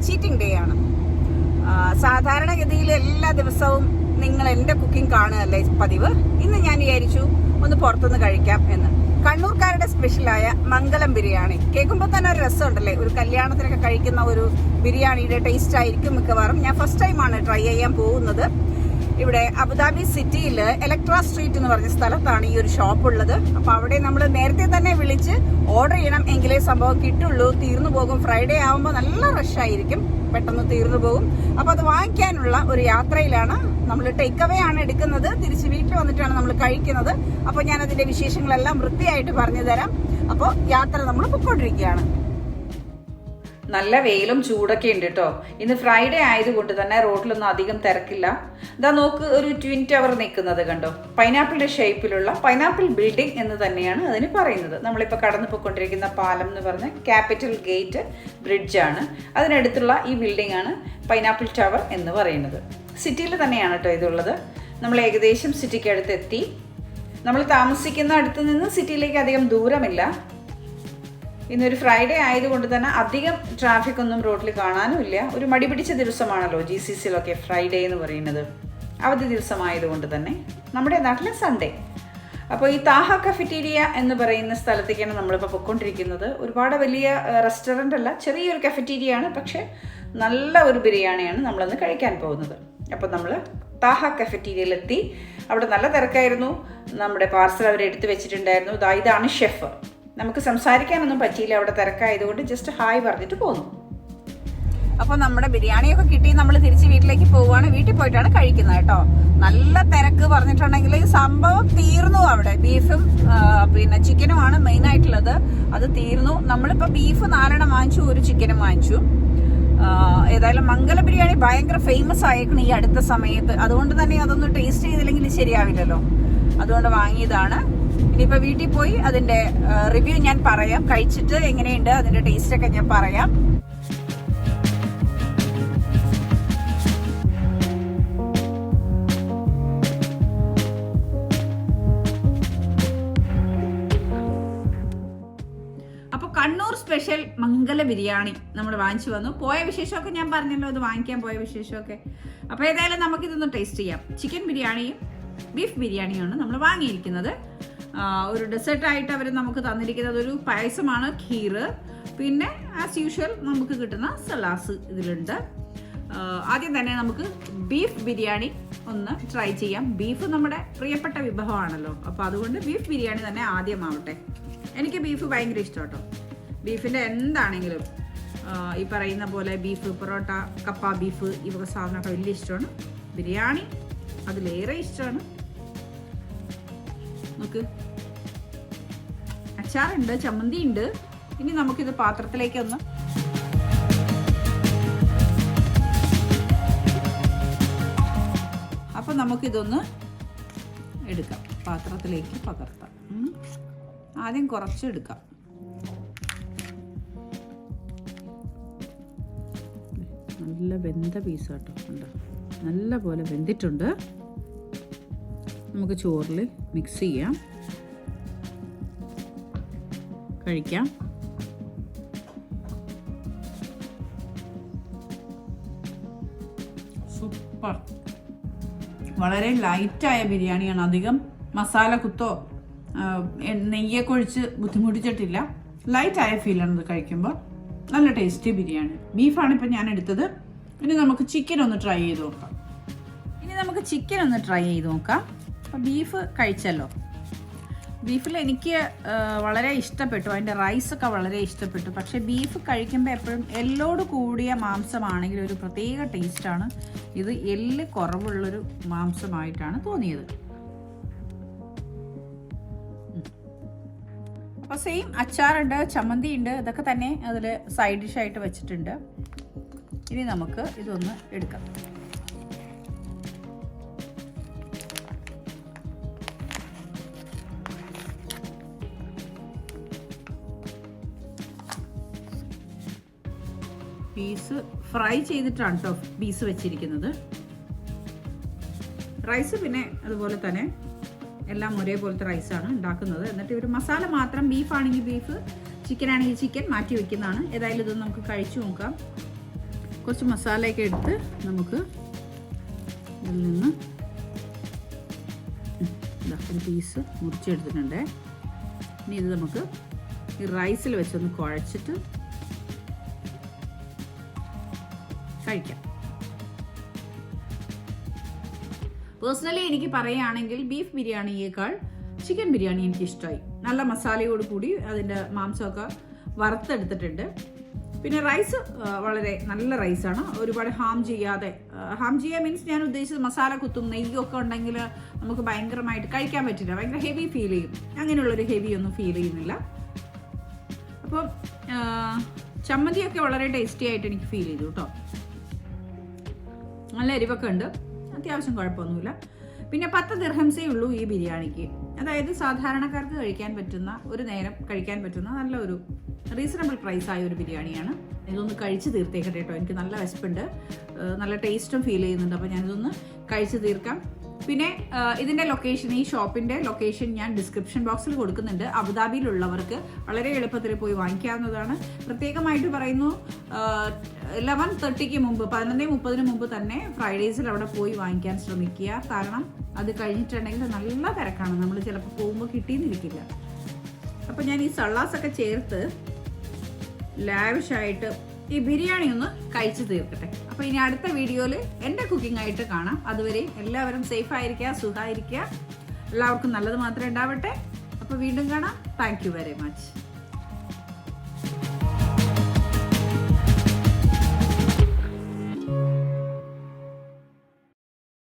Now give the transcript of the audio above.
Cheating day ആണ്. സാധാരണഗതിയിൽ എല്ലാ ദിവസവും നിങ്ങൾ എൻ്റെ കുക്കിംഗ് കാണുകയല്ലേ പതിവ്. ഇന്ന് ഞാൻ വിചാരിച്ചു ഒന്ന് പുറത്തുനിന്ന് കഴിക്കാം എന്ന്. കണ്ണൂർക്കാരുടെ സ്പെഷ്യലായ മംഗലം ബിരിയാണി കേൾക്കുമ്പോൾ തന്നെ ഒരു രസമുണ്ടല്ലേ. ഒരു കല്യാണത്തിനൊക്കെ കഴിക്കുന്ന ഒരു ബിരിയാണിയുടെ ടേസ്റ്റ് ആയിരിക്കും മിക്കവാറും. ഞാൻ ഫസ്റ്റ് ടൈമാണ് ട്രൈ ചെയ്യാൻ പോകുന്നത്. ഇവിടെ അബുദാബി സിറ്റിയിൽ ഇലക്ട്ര സ്ട്രീറ്റ് എന്ന് പറഞ്ഞ സ്ഥലത്താണ് ഈ ഒരു ഷോപ്പ് ഉള്ളത്. അപ്പൊ അവിടെ നമ്മൾ നേരത്തെ തന്നെ വിളിച്ച് ഓർഡർ ചെയ്യണം, എങ്കിലേ സംഭവം കിട്ടുള്ളൂ. തീർന്നു പോകും. ഫ്രൈഡേ ആവുമ്പോൾ നല്ല റഷ് ആയിരിക്കും, പെട്ടെന്ന് തീർന്നു പോകും. അപ്പൊ അത് വാങ്ങിക്കാനുള്ള ഒരു യാത്രയിലാണ്. നമ്മൾ ടേക്ക് അവേ ആണ് എടുക്കുന്നത്. തിരിച്ച് വീട്ടിൽ വന്നിട്ടാണ് നമ്മൾ കഴിക്കുന്നത്. അപ്പൊ ഞാൻ അതിന്റെ വിശേഷങ്ങളെല്ലാം വൃത്തിയായിട്ട് പറഞ്ഞു തരാം. അപ്പോൾ യാത്ര നമ്മൾ പൊയ്ക്കൊണ്ടിരിക്കുകയാണ്. നല്ല വെയിലും ചൂടൊക്കെ ഉണ്ട് കേട്ടോ. ഇന്ന് ഫ്രൈഡേ ആയതുകൊണ്ട് തന്നെ റോഡിലൊന്നും അധികം തിരക്കില്ല. ഇതാ നോക്ക്, ഒരു ട്വിൻ ടവർ നിൽക്കുന്നത് കണ്ടോ. പൈനാപ്പിളിന്റെ ഷേപ്പിലുള്ള പൈനാപ്പിൾ ബിൽഡിംഗ് എന്ന് തന്നെയാണ് അതിന് പറയുന്നത്. നമ്മളിപ്പോൾ കടന്നു പോയിക്കൊണ്ടിരിക്കുന്ന പാലം എന്ന് പറഞ്ഞ ക്യാപിറ്റൽ ഗേറ്റ് ബ്രിഡ്ജാണ്. അതിനടുത്തുള്ള ഈ ബിൽഡിംഗ് ആണ് പൈനാപ്പിൾ ടവർ എന്ന് പറയുന്നത്. സിറ്റിയിൽ തന്നെയാണ് കേട്ടോ ഇതുള്ളത്. നമ്മൾ ഏകദേശം സിറ്റിക്ക് അടുത്തെത്തി. നമ്മൾ താമസിക്കുന്ന അടുത്ത് നിന്ന് സിറ്റിയിലേക്ക് അധികം ദൂരമില്ല. ഇന്നൊരു ഫ്രൈഡേ ആയതുകൊണ്ട് തന്നെ അധികം ട്രാഫിക് ഒന്നും റോഡിൽ കാണാനുമില്ല. ഒരു മടി പിടിച്ച ദിവസമാണല്ലോ GCCയിലൊക്കെ ഫ്രൈഡേ എന്ന് പറയുന്നത്, അവധി ദിവസമായതുകൊണ്ട് തന്നെ. നമ്മുടെ നാട്ടിലെ സൺഡേ. അപ്പോൾ ഈ താഹ കഫറ്റീരിയ എന്ന് പറയുന്ന സ്ഥലത്തേക്കാണ് നമ്മളിപ്പോൾ പൊയ്ക്കൊണ്ടിരിക്കുന്നത്. ഒരുപാട് വലിയ റെസ്റ്റോറൻ്റ് അല്ല, ചെറിയൊരു കഫറ്റീരിയ ആണ്. പക്ഷേ നല്ല ഒരു ബിരിയാണിയാണ് നമ്മളന്ന് കഴിക്കാൻ പോകുന്നത്. അപ്പോൾ നമ്മൾ താഹ കഫറ്റീരിയയിലെത്തി. അവിടെ നല്ല തിരക്കായിരുന്നു. നമ്മുടെ പാർസൽ അവർ എടുത്തു വെച്ചിട്ടുണ്ടായിരുന്നു. ഇതാണ് ഷെഫ്. നമുക്ക് സംസാരിക്കാനൊന്നും പറ്റിയില്ല, അവിടെ തിരക്കായതുകൊണ്ട് ജസ്റ്റ് ഹായ് പറഞ്ഞിട്ട് പോന്നു. അപ്പോൾ നമ്മുടെ ബിരിയാണിയൊക്കെ കിട്ടി. നമ്മൾ തിരിച്ച് വീട്ടിലേക്ക് പോവുകയാണ്. വീട്ടിൽ പോയിട്ടാണ് കഴിക്കുന്നത് കേട്ടോ. നല്ല തിരക്ക് പറഞ്ഞിട്ടുണ്ടെങ്കിൽ സംഭവം തീർന്നു. അവിടെ ബീഫും പിന്നെ ചിക്കനുമാണ് മെയിൻ ആയിട്ടുള്ളത്. അത് തീർന്നു. നമ്മളിപ്പോൾ ബീഫ് 4 വാങ്ങിച്ചു, ഒരു ചിക്കനും വാങ്ങിച്ചു. ഏതായാലും മംഗല ബിരിയാണി ഭയങ്കര ഫേമസ് ആയേക്കണം ഈ അടുത്ത സമയത്ത്. അതുകൊണ്ട് തന്നെ അതൊന്ന് ടേസ്റ്റ് ചെയ്തില്ലെങ്കിൽ ശരിയാവില്ലല്ലോ. അതുകൊണ്ട് വാങ്ങിയതാണ്. ഇനിയിപ്പോൾ വീട്ടിൽ പോയി അതിന്റെ റിവ്യൂ ഞാൻ പറയാം. കഴിച്ചിട്ട് എങ്ങനെയുണ്ട് അതിന്റെ ടേസ്റ്റ് ഒക്കെ ഞാൻ പറയാം. അപ്പൊ കണ്ണൂർ സ്പെഷ്യൽ മംഗല ബിരിയാണി നമ്മൾ വാങ്ങിച്ചു വന്നു. പോയ വിശേഷമൊക്കെ ഞാൻ പറഞ്ഞല്ലോ, അത് വാങ്ങിക്കാൻ പോയ വിശേഷമൊക്കെ. അപ്പൊ ഏതായാലും നമുക്കിതൊന്ന് ടേസ്റ്റ് ചെയ്യാം. ചിക്കൻ ബിരിയാണിയും ബീഫ് ബിരിയാണിയാണ് നമ്മൾ വാങ്ങിയിരിക്കുന്നത്. ഒരു ഡെസേർട്ടായിട്ട് അവർ നമുക്ക് തന്നിരിക്കുന്നത് ഒരു പായസമാണ്, ഖീർ. പിന്നെ ആസ് യൂഷ്വൽ നമുക്ക് കിട്ടുന്ന സലാസ് ഇതിലുണ്ട്. ആദ്യം തന്നെ നമുക്ക് ബീഫ് ബിരിയാണി ഒന്ന് ട്രൈ ചെയ്യാം. ബീഫ് നമ്മുടെ പ്രിയപ്പെട്ട വിഭവമാണല്ലോ. അപ്പോൾ അതുകൊണ്ട് ബീഫ് ബിരിയാണി തന്നെ ആദ്യമാവട്ടെ. എനിക്ക് ബീഫ് ഭയങ്കര ഇഷ്ടം കേട്ടോ. ബീഫിൻ്റെ എന്താണെങ്കിലും ഈ പറയുന്ന പോലെ ബീഫ് പൊറോട്ട, കപ്പ ബീഫ്, ഈ വക സാധനമൊക്കെ വലിയ ഇഷ്ടമാണ്. ബിരിയാണി അതിലേറെ ഇഷ്ടമാണ്. നമുക്ക് അച്ചാറുണ്ട്, ചമ്മന്തി ഉണ്ട്. ഇനി നമുക്കിത് പാത്രത്തിലേക്കൊന്ന് അപ്പം നമുക്കിതൊന്ന് എടുക്കാം, പാത്രത്തിലേക്ക് പകർത്താം. ആദ്യം കുറച്ച് എടുക്കാം. നല്ല വെന്ത പീസ് കേട്ടോ, ഉണ്ടോ? നല്ല പോലെ വെന്തിട്ടുണ്ട്. നമുക്ക് ചോറിൽ മിക്സ് ചെയ്യാം, കഴിക്കാം. സൂപ്പർ. വളരെ ലൈറ്റായ ബിരിയാണിയാണ്. അധികം മസാല കുത്തോ നെയ്യൊക്കെ ഒഴിച്ച് ബുദ്ധിമുട്ടിച്ചിട്ടില്ല. ലൈറ്റായ ഫീലാണ് ഇത് കഴിക്കുമ്പോൾ. നല്ല ടേസ്റ്റി ബിരിയാണി. ബീഫാണ് ഇപ്പം ഞാൻ എടുത്തത്. ഇനി നമുക്ക് ചിക്കൻ ഒന്ന് ട്രൈ ചെയ്ത് നോക്കാം. അപ്പം ബീഫ് കഴിച്ചല്ലോ. ബീഫിൽ എനിക്ക് വളരെ ഇഷ്ടപ്പെട്ടു. അതിൻ്റെ റൈസൊക്കെ വളരെ ഇഷ്ടപ്പെട്ടു. പക്ഷേ ബീഫ് കഴിക്കുമ്പോൾ എപ്പോഴും എല്ലോട് കൂടിയ മാംസമാണെങ്കിൽ ഒരു പ്രത്യേക ടേസ്റ്റാണ്. ഇത് എല്ല് കുറവുള്ളൊരു മാംസമായിട്ടാണ് തോന്നിയത്. അപ്പോൾ സെയിം അച്ചാറുണ്ട്, ചമ്മന്തി ഉണ്ട്, ഇതൊക്കെ തന്നെ അതിൽ സൈഡ് ഡിഷായിട്ട് വെച്ചിട്ടുണ്ട്. ഇനി നമുക്ക് ഇതൊന്ന് എടുക്കാം. പീസ് ഫ്രൈ ചെയ്തിട്ടാണ് കേട്ടോ പീസ് വെച്ചിരിക്കുന്നത്. റൈസ് പിന്നെ അതുപോലെ തന്നെ എല്ലാം ഒരേപോലത്തെ റൈസാണ് ഉണ്ടാക്കുന്നത്. എന്നിട്ട് ഒരു മസാല മാത്രം, ബീഫാണെങ്കിൽ ബീഫ്, ചിക്കൻ ആണെങ്കിൽ ചിക്കൻ മാറ്റി വെക്കുന്നതാണ്. ഏതായാലും ഇതൊന്ന് നമുക്ക് കഴിച്ചു നോക്കാം. കുറച്ച് മസാലയൊക്കെ എടുത്ത് നമുക്ക് ഇതിൽ നിന്ന് ഒരു പീസ് മുറിച്ചെടുത്തിട്ടുണ്ട്. ഇനി ഇത് നമുക്ക് ഈ റൈസിൽ വെച്ചൊന്ന് കുഴച്ചിട്ട് കഴിക്കാം. പേഴ്സണലി എനിക്ക് പറയുകയാണെങ്കിൽ ബീഫ് ബിരിയാണിയേക്കാൾ ചിക്കൻ ബിരിയാണി എനിക്ക് ഇഷ്ടമായി. നല്ല മസാലയോട് കൂടി അതിൻ്റെ മാംസമൊക്കെ വറുത്തെടുത്തിട്ടുണ്ട്. പിന്നെ റൈസ് വളരെ നല്ല റൈസാണ്, ഒരുപാട് ഹാം ചെയ്യാതെ. ഹാം ചെയ്യുക മീൻസ് ഞാൻ ഉദ്ദേശിച്ചത് മസാല കുത്തും നെയ്യൊക്കെ ഉണ്ടെങ്കിൽ നമുക്ക് ഭയങ്കരമായിട്ട് കഴിക്കാൻ പറ്റില്ല, ഭയങ്കര ഹെവി ഫീൽ ചെയ്യും. അങ്ങനെയുള്ളൊരു ഹെവി ഒന്നും ഫീൽ ചെയ്യുന്നില്ല. അപ്പം ചമ്മന്തിയൊക്കെ വളരെ ടേസ്റ്റി ആയിട്ട് എനിക്ക് ഫീൽ ചെയ്തു കേട്ടോ. നല്ല എരിവൊക്കെ ഉണ്ട്, അത്യാവശ്യം കുഴപ്പമൊന്നുമില്ല. പിന്നെ 10 ദിർഹംസേ ഉള്ളൂ ഈ ബിരിയാണിക്ക്. അതായത് സാധാരണക്കാർക്ക് കഴിക്കാൻ പറ്റുന്ന, ഒരു നേരം കഴിക്കാൻ പറ്റുന്ന നല്ലൊരു റീസണബിൾ പ്രൈസായ ഒരു ബിരിയാണിയാണ്. ഇതൊന്ന് കഴിച്ച് തീർത്തേക്കട്ടെ കേട്ടോ. എനിക്ക് നല്ല വിശപ്പുണ്ട്, നല്ല ടേസ്റ്റും ഫീൽ ചെയ്യുന്നുണ്ട്. അപ്പോൾ ഞാനിതൊന്ന് കഴിച്ച് തീർക്കാം. പിന്നെ ഇതിൻ്റെ ലൊക്കേഷൻ, ഈ ഷോപ്പിൻ്റെ ലൊക്കേഷൻ ഞാൻ ഡിസ്ക്രിപ്ഷൻ ബോക്സിൽ കൊടുക്കുന്നുണ്ട്. അബുദാബിയിലുള്ളവർക്ക് വളരെ എളുപ്പത്തിൽ പോയി വാങ്ങിക്കാവുന്നതാണ്. പ്രത്യേകമായിട്ട് പറയുന്നു, 11:30 മുമ്പ്, 11:30 മുമ്പ് തന്നെ ഫ്രൈഡേസിൽ അവിടെ പോയി വാങ്ങിക്കാൻ ശ്രമിക്കുക. കാരണം അത് കഴിഞ്ഞിട്ടുണ്ടെങ്കിൽ നല്ല തിരക്കാണ്, നമ്മൾ ചിലപ്പോൾ പോകുമ്പോൾ കിട്ടിയെന്നിരിക്കില്ല. അപ്പോൾ ഞാൻ ഈ സള്ളാസൊക്കെ ചേർത്ത് ലാവിഷായിട്ട് ഈ ബിരിയാണി ഒന്ന് കഴിച്ചു തീർക്കട്ടെ. അപ്പോൾ ഇനി അടുത്ത വീഡിയോയിൽ എൻ്റെ കുക്കിംഗ് ആയിട്ട് കാണാം. അതുവരെ എല്ലാവരും സേഫ് ആയിരിക്കുക, സുഖമായിരിക്കുക. എല്ലാവർക്കും നല്ലത് മാത്രമേ ഉണ്ടാവട്ടെ. അപ്പോൾ വീണ്ടും കാണാം. Thank you very much.